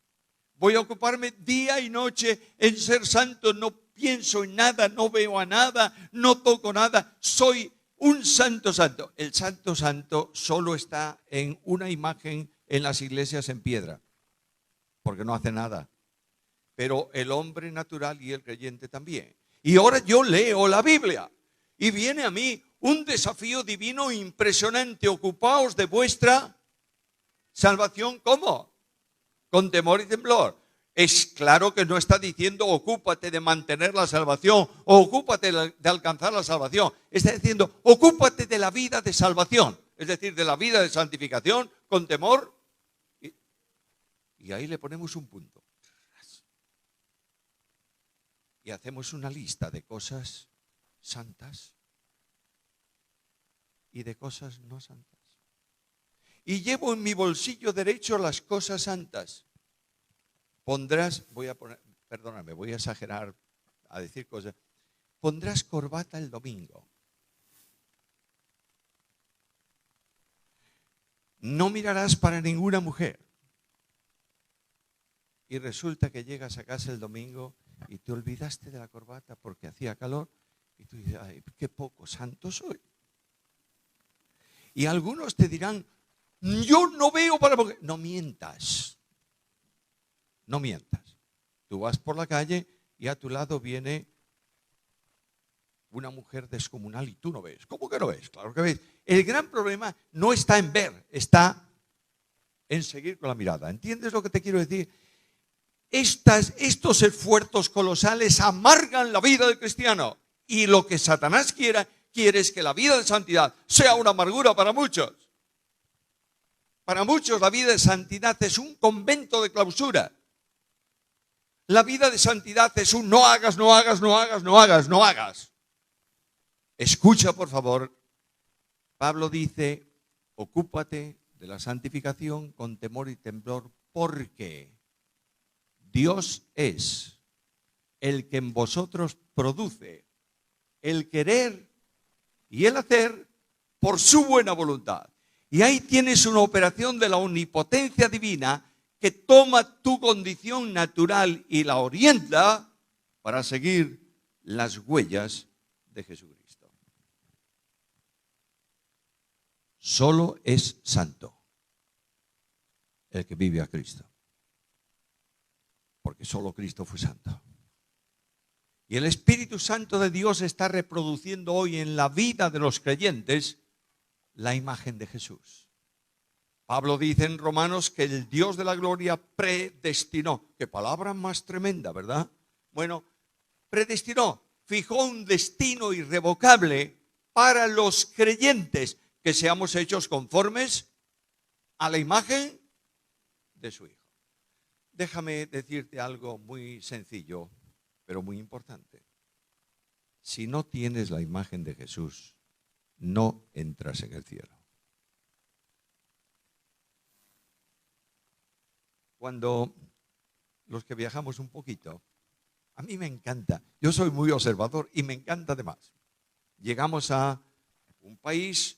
Voy a ocuparme día y noche en ser santo. No pienso en nada, no veo a nada, no toco nada. Soy un santo santo. El santo santo solo está en una imagen en las iglesias en piedra, porque no hace nada. Pero el hombre natural y el creyente también. Y ahora yo leo la Biblia y viene a mí un desafío divino impresionante. Ocupaos de vuestra salvación. ¿Cómo? Con temor y temblor. Es claro que no está diciendo ocúpate de mantener la salvación o ocúpate de alcanzar la salvación. Está diciendo ocúpate de la vida de salvación, es decir, de la vida de santificación con temor. Y ahí le ponemos un punto. Y hacemos una lista de cosas santas y de cosas no santas. Y llevo en mi bolsillo derecho las cosas santas. Pondrás, voy a exagerar a decir cosas. Pondrás corbata el domingo. No mirarás para ninguna mujer. Y resulta que llegas a casa el domingo y te olvidaste de la corbata porque hacía calor. Y tú dices: ay, qué poco santo soy. Y algunos te dirán: yo no veo para mujer. No mientas. No mientas. Tú vas por la calle y a tu lado viene una mujer descomunal y tú no ves. ¿Cómo que no ves? Claro que ves. El gran problema no está en ver, está en seguir con la mirada. ¿Entiendes lo que te quiero decir? Estos esfuerzos colosales amargan la vida del cristiano. Y lo que Satanás quiere es que la vida de santidad sea una amargura para muchos. Para muchos la vida de santidad es un convento de clausura. La vida de santidad es un no hagas, no hagas, no hagas, no hagas, no hagas. Escucha, por favor. Pablo dice: ocúpate de la santificación con temor y temblor, porque Dios es el que en vosotros produce el querer y el hacer por su buena voluntad. Y ahí tienes una operación de la omnipotencia divina que toma tu condición natural y la orienta para seguir las huellas de Jesucristo. Solo es santo el que vive a Cristo, porque solo Cristo fue santo. Y el Espíritu Santo de Dios está reproduciendo hoy en la vida de los creyentes la imagen de Jesús. Pablo dice en Romanos que el Dios de la gloria predestinó. Qué palabra más tremenda, ¿verdad? Bueno, predestinó, fijó un destino irrevocable para los creyentes, que seamos hechos conformes a la imagen de su Hijo. Déjame decirte algo muy sencillo, pero muy importante. Si no tienes la imagen de Jesús, no entras en el cielo. Cuando los que viajamos un poquito, a mí me encanta, yo soy muy observador y me encanta además. Llegamos a un país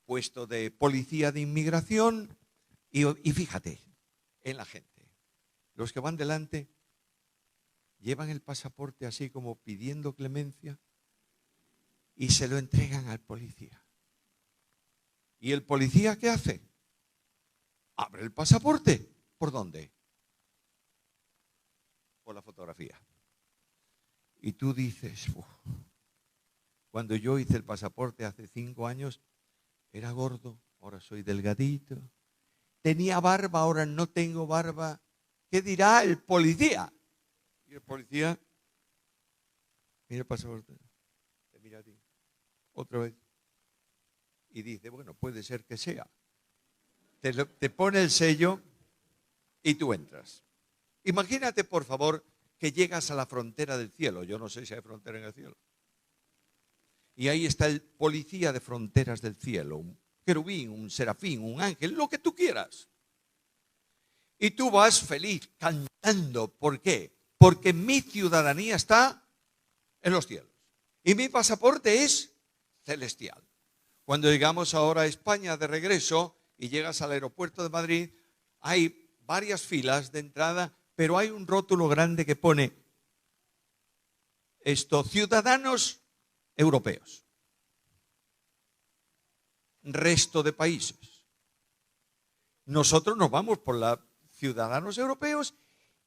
puesto de policía de inmigración y fíjate en la gente. Los que van delante llevan el pasaporte así como pidiendo clemencia y se lo entregan al policía. ¿Y el policía qué hace? Abre el pasaporte. ¿Por dónde? Por la fotografía. Y tú dices, cuando yo hice el pasaporte hace 5 años, era gordo, ahora soy delgadito. Tenía barba, ahora no tengo barba. ¿Qué dirá el policía? Y el policía, mira el pasaporte, te mira a ti, otra vez. Y dice, bueno, puede ser que sea. Te pone el sello y tú entras. Imagínate, por favor, que llegas a la frontera del cielo. Yo no sé si hay frontera en el cielo. Y ahí está el policía de fronteras del cielo, un querubín, un serafín, un ángel, lo que tú quieras. Y tú vas feliz, cantando. ¿Por qué? Porque mi ciudadanía está en los cielos. Y mi pasaporte es celestial. Cuando llegamos ahora a España de regreso y llegas al aeropuerto de Madrid, hay varias filas de entrada, pero hay un rótulo grande que pone ciudadanos europeos. Resto de países. Nosotros nos vamos por la ciudadanos europeos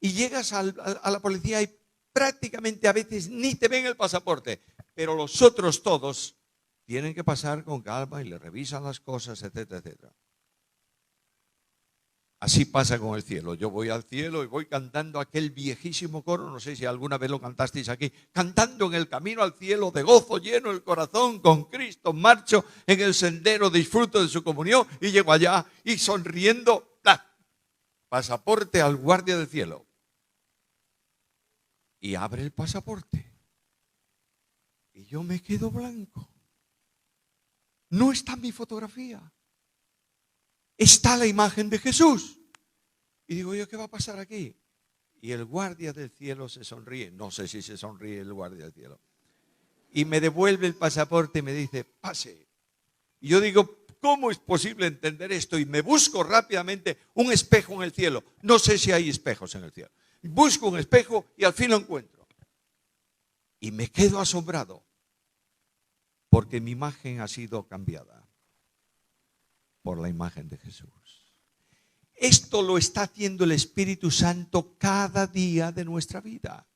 y llegas a la policía y prácticamente a veces ni te ven el pasaporte, pero los otros todos tienen que pasar con calma y le revisan las cosas, etcétera, etcétera. Así pasa con el cielo. Yo voy al cielo y voy cantando aquel viejísimo coro, no sé si alguna vez lo cantasteis aquí, cantando en el camino al cielo, de gozo lleno el corazón, con Cristo marcho en el sendero, disfruto de su comunión y llego allá y sonriendo, ¡tac! Pasaporte al guardia del cielo. Y abre el pasaporte. Y yo me quedo blanco. No está mi fotografía. Está la imagen de Jesús. Y digo yo, ¿qué va a pasar aquí? Y el guardia del cielo se sonríe. No sé si se sonríe el guardia del cielo. Y me devuelve el pasaporte y me dice, pase. Y yo digo, ¿cómo es posible entender esto? Y me busco rápidamente un espejo en el cielo. No sé si hay espejos en el cielo. Busco un espejo y al fin lo encuentro. Y me quedo asombrado. Porque mi imagen ha sido cambiada por la imagen de Jesús. Esto lo está haciendo el Espíritu Santo cada día de nuestra vida.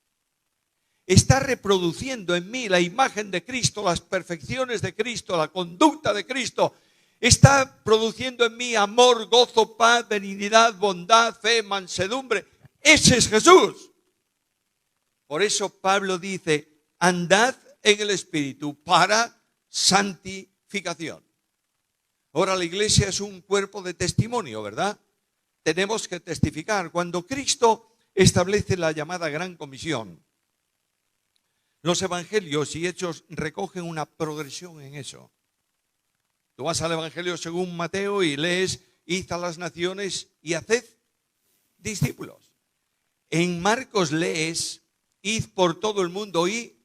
Está reproduciendo en mí la imagen de Cristo, las perfecciones de Cristo, la conducta de Cristo. Está produciendo en mí amor, gozo, paz, benignidad, bondad, fe, mansedumbre. Ese es Jesús. Por eso Pablo dice, andad en el Espíritu para santificación. Ahora la iglesia es un cuerpo de testimonio, ¿verdad? Tenemos que testificar. Cuando Cristo establece la llamada Gran Comisión, los evangelios y hechos recogen una progresión en eso. Tú vas al evangelio según Mateo y lees, id a las naciones y haced discípulos. En Marcos lees, id por todo el mundo y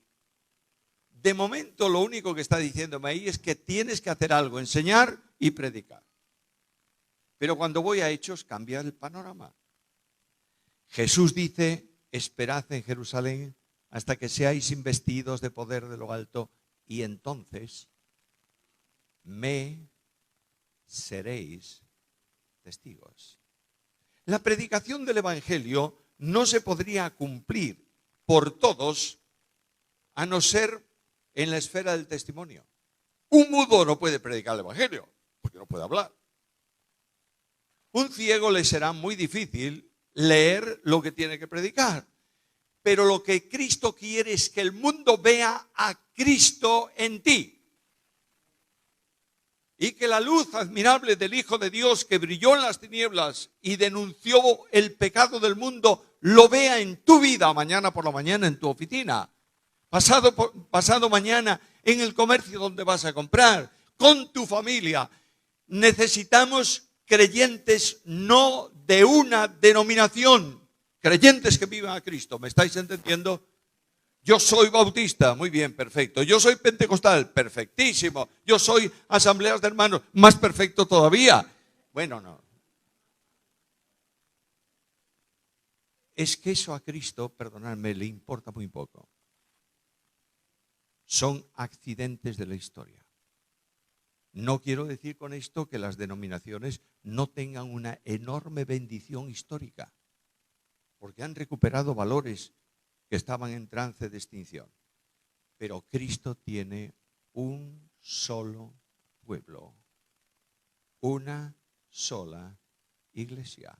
de momento lo único que está diciéndome ahí es que tienes que hacer algo, enseñar y predicar. Pero cuando voy a Hechos cambia el panorama. Jesús dice, esperad en Jerusalén hasta que seáis investidos de poder de lo alto y entonces me seréis testigos. La predicación del evangelio no se podría cumplir por todos a no ser en la esfera del testimonio. Un mudo no puede predicar el evangelio porque no puede hablar. Un ciego le será muy difícil leer lo que tiene que predicar. Pero lo que Cristo quiere es que el mundo vea a Cristo en ti. Y que la luz admirable del Hijo de Dios que brilló en las tinieblas y denunció el pecado del mundo, lo vea en tu vida mañana por la mañana en tu oficina. Pasado mañana en el comercio donde vas a comprar, con tu familia. Necesitamos creyentes no de una denominación, creyentes que vivan a Cristo. ¿Me estáis entendiendo? Yo soy bautista, muy bien, perfecto. Yo soy pentecostal, perfectísimo. Yo soy asambleas de hermanos, más perfecto todavía. Bueno, no. Es que eso a Cristo, perdonadme, le importa muy poco. Son accidentes de la historia. No quiero decir con esto que las denominaciones no tengan una enorme bendición histórica, porque han recuperado valores que estaban en trance de extinción. Pero Cristo tiene un solo pueblo, una sola iglesia,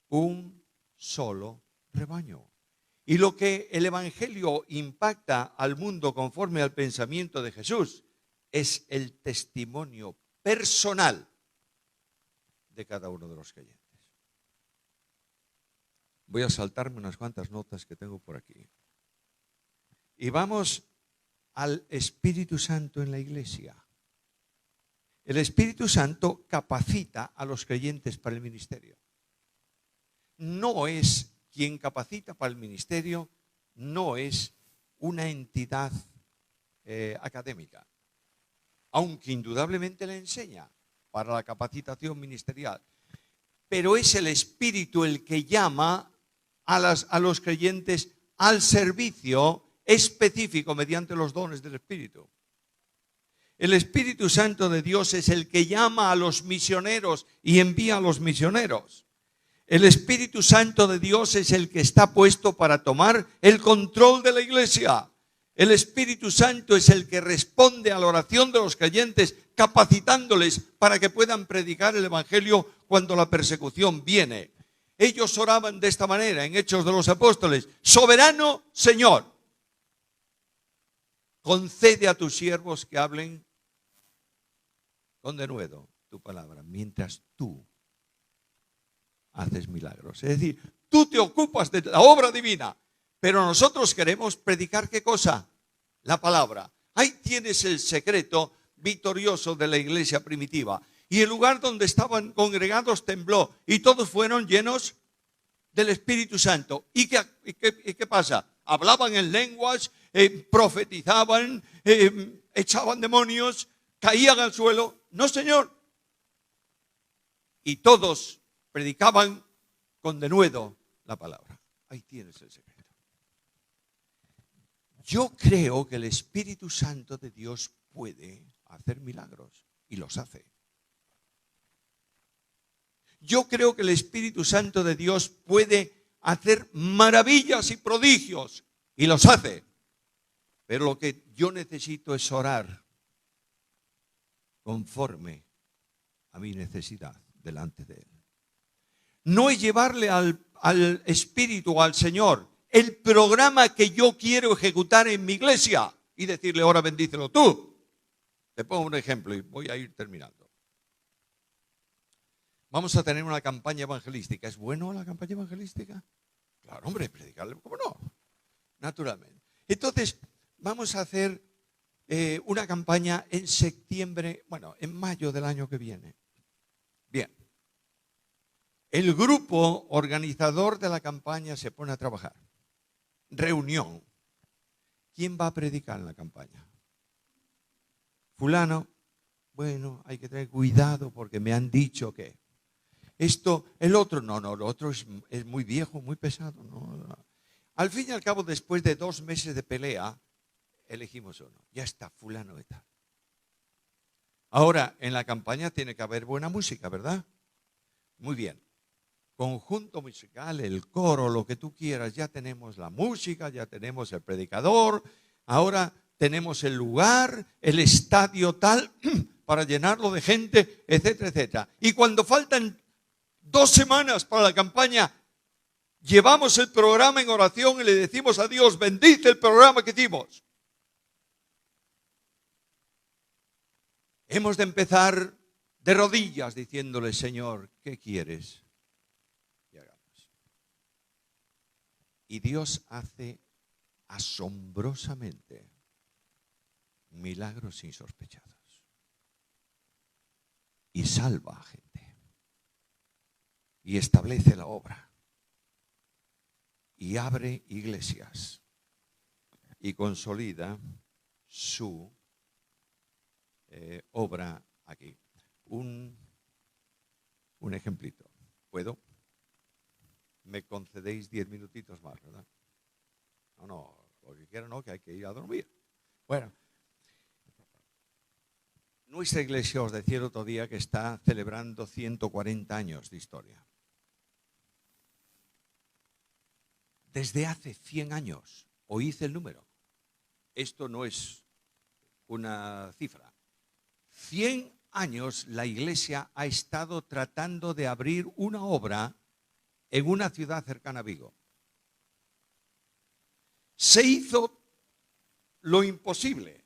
un solo rebaño. Y lo que el Evangelio impacta al mundo conforme al pensamiento de Jesús es el testimonio personal de cada uno de los creyentes. Voy a saltarme unas cuantas notas que tengo por aquí. Y vamos al Espíritu Santo en la iglesia. El Espíritu Santo capacita a los creyentes para el ministerio. No es quien capacita para el ministerio, no es una entidad académica, aunque indudablemente le enseña para la capacitación ministerial. Pero es el Espíritu el que llama a los creyentes al servicio específico mediante los dones del Espíritu. El Espíritu Santo de Dios es el que llama a los misioneros y envía a los misioneros. El Espíritu Santo de Dios es el que está puesto para tomar el control de la iglesia. El Espíritu Santo es el que responde a la oración de los creyentes, capacitándoles para que puedan predicar el Evangelio cuando la persecución viene. Ellos oraban de esta manera en Hechos de los Apóstoles: soberano Señor, concede a tus siervos que hablen con denuedo tu palabra, mientras tú haces milagros. Es decir, tú te ocupas de la obra divina, pero nosotros queremos predicar ¿qué cosa? La palabra. Ahí tienes el secreto victorioso de la iglesia primitiva. Y el lugar donde estaban congregados tembló y todos fueron llenos del Espíritu Santo. ¿Y qué pasa? Hablaban en lenguas, profetizaban, echaban demonios, caían al suelo. No, Señor. Y todos predicaban con denuedo la palabra. Ahí tienes el secreto. Yo creo que el Espíritu Santo de Dios puede hacer milagros y los hace. Yo creo que el Espíritu Santo de Dios puede hacer maravillas y prodigios y los hace. Pero lo que yo necesito es orar conforme a mi necesidad delante de Él. No es llevarle al Espíritu, al Señor, el programa que yo quiero ejecutar en mi iglesia y decirle: ahora bendícelo tú. Te pongo un ejemplo y voy a ir terminando. Vamos a tener una campaña evangelística. ¿Es bueno la campaña evangelística? Claro, hombre, predicarle, ¿cómo no? Naturalmente. Entonces, vamos a hacer una campaña en septiembre, en mayo del año que viene. Bien. El grupo organizador de la campaña se pone a trabajar. Reunión. ¿Quién va a predicar en la campaña? Fulano. Bueno, hay que tener cuidado porque me han dicho que el otro, no, el otro es muy viejo, muy pesado. No. Al fin y al cabo, después de 2 meses de pelea, elegimos uno. Ya está, fulano y tal. Ahora, en la campaña tiene que haber buena música, ¿verdad? Muy bien. Conjunto musical, el coro, lo que tú quieras. Ya tenemos la música, ya tenemos el predicador. Ahora tenemos el lugar, el estadio tal, para llenarlo de gente, etcétera, etcétera. Y cuando faltan 2 semanas para la campaña, llevamos el programa en oración y le decimos a Dios, bendice el programa que hicimos. Hemos de empezar de rodillas diciéndole, Señor, ¿qué quieres que hagamos? Y Dios hace asombrosamente milagros insospechados. Y salva a gente. Y establece la obra. Y abre iglesias. Y consolida su obra aquí. Un ejemplito. ¿Puedo? Me concedéis 10 minutitos más, ¿verdad? No, lo que quiero no, que hay que ir a dormir. Bueno, nuestra iglesia, os decía el otro día, que está celebrando 140 años de historia. Desde hace 100 años, oíd el número. Esto no es una cifra. 100 años la iglesia ha estado tratando de abrir una obra en una ciudad cercana a Vigo. Se hizo lo imposible.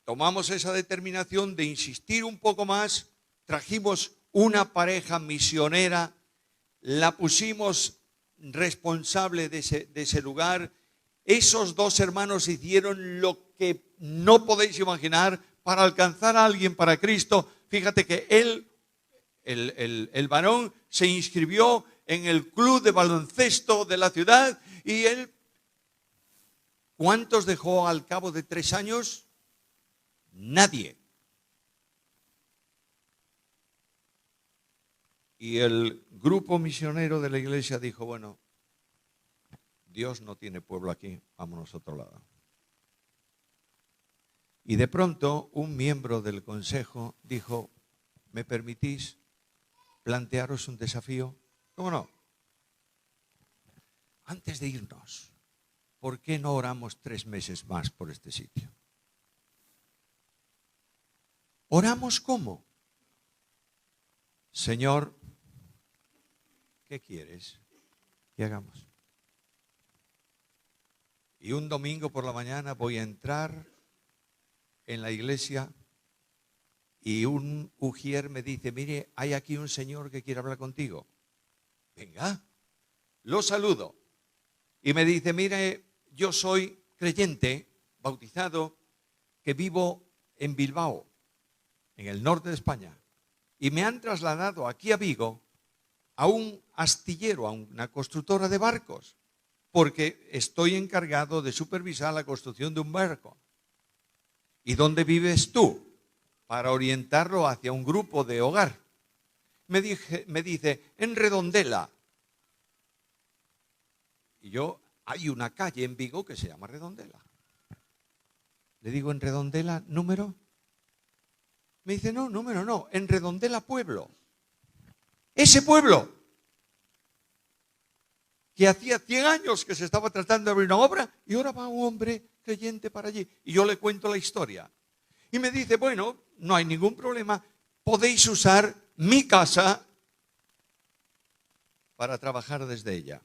Tomamos esa determinación de insistir un poco más, trajimos una pareja misionera, la pusimos responsable de ese lugar. Esos 2 hermanos hicieron lo que no podéis imaginar para alcanzar a alguien para Cristo. Fíjate que el varón se inscribió en el club de baloncesto de la ciudad y él, ¿cuántos dejó al cabo de 3 años? Nadie. Y el grupo misionero de la iglesia dijo, bueno, Dios no tiene pueblo aquí, vámonos a otro lado. Y de pronto un miembro del consejo dijo, ¿me permitís plantearos un desafío? ¿Cómo no? Antes de irnos, ¿por qué no oramos 3 meses más por este sitio? ¿Oramos cómo? Señor, ¿qué quieres que hagamos? Y un domingo por la mañana voy a entrar en la iglesia y un ujier me dice, mire, hay aquí un señor que quiere hablar contigo. Venga, lo saludo. Y me dice, mire, yo soy creyente, bautizado, que vivo en Bilbao, en el norte de España. Y me han trasladado aquí a Vigo a un astillero, a una constructora de barcos, porque estoy encargado de supervisar la construcción de un barco. ¿Y dónde vives tú? Para orientarlo hacia un grupo de hogar. Me dice, en Redondela. Y yo, hay una calle en Vigo que se llama Redondela. Le digo, ¿en Redondela número? Me dice, no, número no, en Redondela pueblo. Ese pueblo que hacía 100 años que se estaba tratando de abrir una obra y ahora va un hombre creyente para allí. Y yo le cuento la historia. Y me dice, bueno, no hay ningún problema, podéis usar mi casa para trabajar desde ella.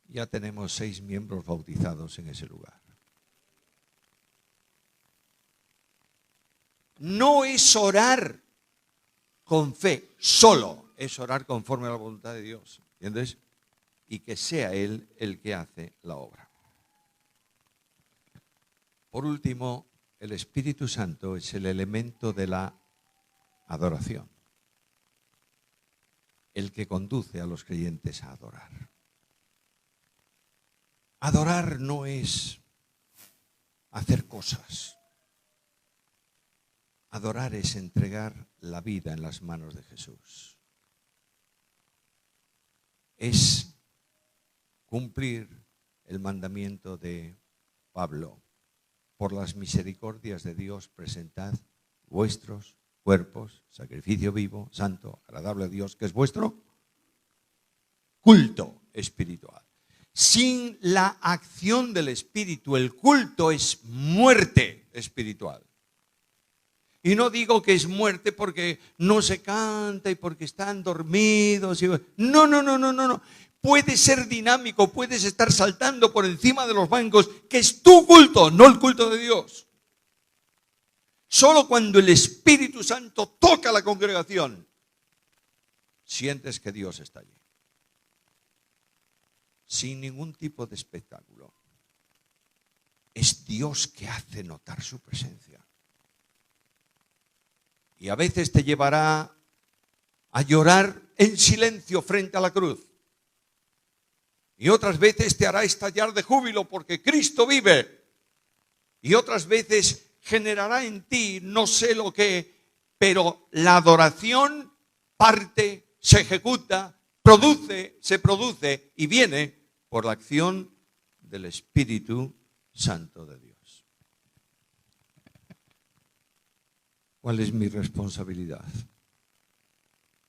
Ya tenemos 6 miembros bautizados en ese lugar. No es orar con fe, solo es orar conforme a la voluntad de Dios. ¿Entiendes? Y que sea Él el que hace la obra. Por último, el Espíritu Santo es el elemento de la adoración. El que conduce a los creyentes a adorar. Adorar no es hacer cosas. Adorar es entregar la vida en las manos de Jesús. Es cumplir el mandamiento de Pablo. Por las misericordias de Dios, presentad vuestros cuerpos, sacrificio vivo, santo, agradable a Dios, que es vuestro culto espiritual. Sin la acción del Espíritu, el culto es muerte espiritual. Y no digo que es muerte porque no se canta y porque están dormidos. No, no, no, no, no, no. Puedes ser dinámico, puedes estar saltando por encima de los bancos, que es tu culto, no el culto de Dios. Solo cuando el Espíritu Santo toca a la congregación, sientes que Dios está allí. Sin ningún tipo de espectáculo. Es Dios que hace notar su presencia. Y a veces te llevará a llorar en silencio frente a la cruz. Y otras veces te hará estallar de júbilo porque Cristo vive. Y otras veces generará en ti no sé lo que, pero la adoración parte, se ejecuta, se produce y viene por la acción del Espíritu Santo de Dios. ¿Cuál es mi responsabilidad?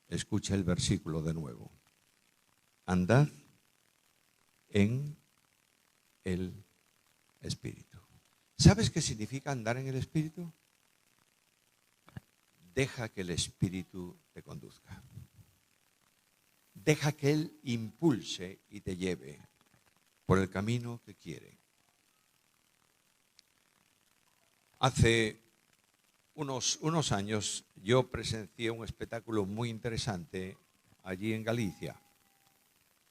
Escucha el versículo de nuevo. Andad en el Espíritu. ¿Sabes qué significa andar en el Espíritu? Deja que el Espíritu te conduzca. Deja que Él impulse y te lleve por el camino que quiere. Hace unos años yo presencié un espectáculo muy interesante allí en Galicia.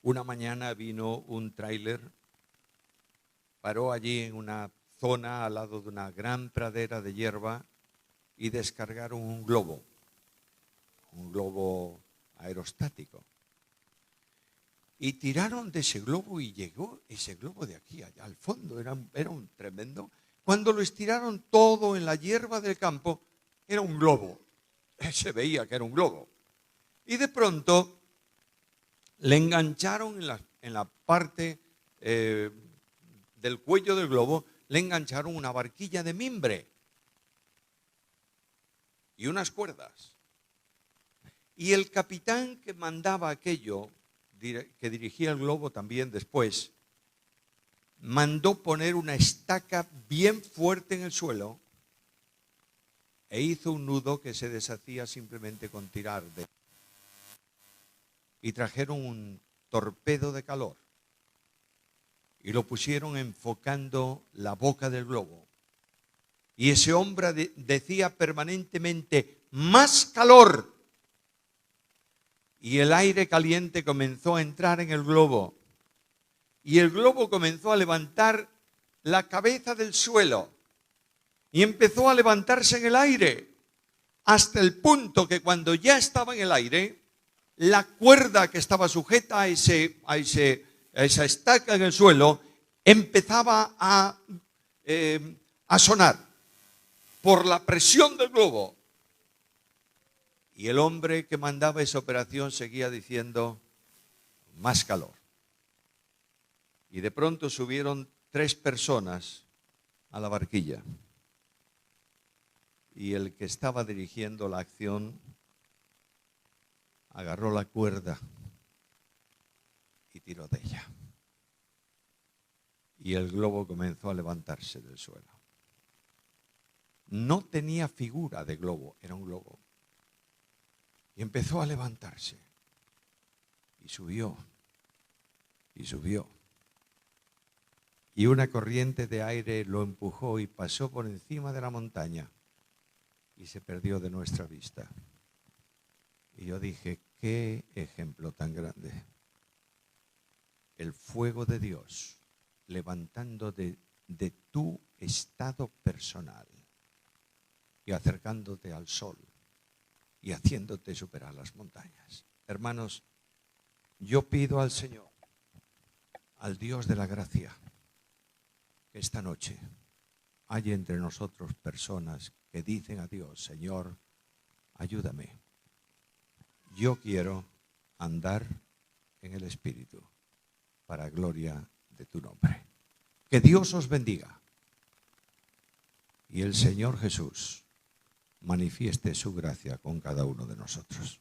Una mañana vino un tráiler, paró allí en una zona al lado de una gran pradera de hierba y descargaron un globo aerostático. Y tiraron de ese globo y llegó ese globo de aquí allá al fondo, era un tremendo. Cuando lo estiraron todo en la hierba del campo, era un globo. Se veía que era un globo. Y de pronto le engancharon en la parte del cuello del globo, le engancharon una barquilla de mimbre y unas cuerdas. Y el capitán que mandaba aquello, que dirigía el globo también después, mandó poner una estaca bien fuerte en el suelo e hizo un nudo que se deshacía simplemente con tirar de. Y trajeron un torpedo de calor y lo pusieron enfocando la boca del globo. Y ese hombre decía permanentemente, ¡más calor! Y el aire caliente comenzó a entrar en el globo. Y el globo comenzó a levantar la cabeza del suelo. Y empezó a levantarse en el aire. Hasta el punto que cuando ya estaba en el aire, la cuerda que estaba sujeta a esa estaca en el suelo empezaba a sonar por la presión del globo. Y el hombre que mandaba esa operación seguía diciendo, más calor. Y de pronto subieron 3 personas a la barquilla. Y el que estaba dirigiendo la acción agarró la cuerda y tiró de ella. Y el globo comenzó a levantarse del suelo. No tenía figura de globo, era un globo. Y empezó a levantarse. Y subió. Y subió. Y una corriente de aire lo empujó y pasó por encima de la montaña. Y se perdió de nuestra vista. Y yo dije, qué ejemplo tan grande. El fuego de Dios levantando de tu estado personal y acercándote al sol y haciéndote superar las montañas. Hermanos, yo pido al Señor, al Dios de la gracia, que esta noche hay entre nosotros personas que dicen a Dios, Señor, ayúdame. Yo quiero andar en el Espíritu para gloria de tu nombre. Que Dios os bendiga y el Señor Jesús manifieste su gracia con cada uno de nosotros.